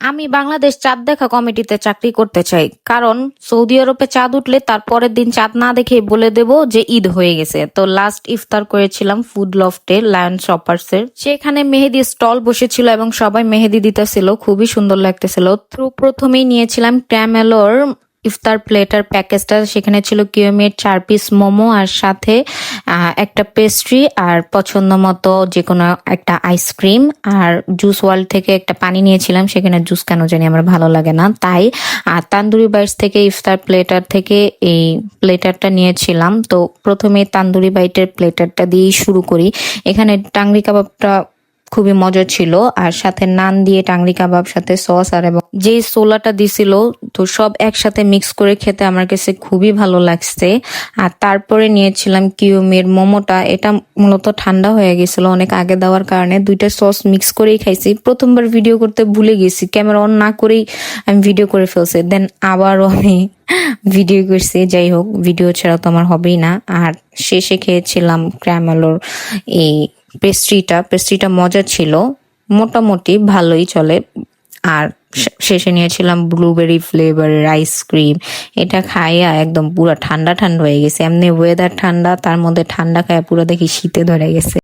আমি বাংলাদেশ চাঁদ দেখা কমিটিতে চাকরি করতে চাই, কারণ সৌদি আরবে চাঁদ উঠলে তার পরের দিন চাঁদ না দেখে বলে দেব যে ঈদ হয়ে গেছে। তো লাস্ট ইফতার করেছিলাম ফুড লফটে লায়ন শপার্স এর, সেখানে মেহেদি স্টল বসেছিল এবং সবাই মেহেদি দিতেছিল, খুবই সুন্দর লাগতেছিল। তো প্রথমেই নিয়েছিলাম ক্যামেলোর ইফতার প্লেটার প্যাকেজটা। সেখানে ছিল কিওমির 4 পিস মোমো আর সাথে একটা পেস্ট্রি আর পছন্দ মতো যে কোনো একটা আইসক্রিম। আর জুস ওয়ার্ল্ড থেকে একটা পানি নিয়েছিলাম, সেখানে জুস কেন জানি আমার ভালো লাগে না তাই। আর তান্দুরি বাইটস থেকে ইফতার প্লেটার থেকে এই প্লেটারটা নিয়েছিলাম। তো প্রথমে তান্দুরি বাইটের প্লেটারটা দিয়েই শুরু করি। এখানে টাংরি কাবাবটা খুবই মজা ছিল, আর সাথে নান দিয়ে টাংরি কাবাব, সাথে সস আর এবং যে সোলাটা দিছিল, তো সব একসাথে মিক্স করে খেতে আমার কাছে খুবই ভালো লাগছে। আর তারপরে নিয়েছিলাম কিউমির মোমোটা। এটা মূলত ঠান্ডা হয়ে গেছিল অনেক আগে দেওয়ার কারণে, দুইটা সস মিক্স করেই খাইছি। প্রথমবার ভিডিও করতে ভুলে গেছি, ক্যামেরা অন না করেই আমি ভিডিও করে ফেলছি, দেন আবারও আমি ভিডিও করছি। যাই হোক, ভিডিও ছাড়া তো আমার হবেই না। আর শেষে খেয়েছিলাম ক্র্যামেলোর এই পেস্ট্রিটা মজা ছিল, মোটামুটি ভালোই চলে। আর শেষে নিয়েছিলাম ব্লুবেরি ফ্লেভারের আইসক্রিম। এটা খাইয়া একদম পুরো ঠান্ডা ঠান্ডা হয়ে গেছে। এমনি ওয়েদার ঠান্ডা, তার মধ্যে ঠান্ডা খাইয়া পুরো দেখি শীতে ধরে গেছে।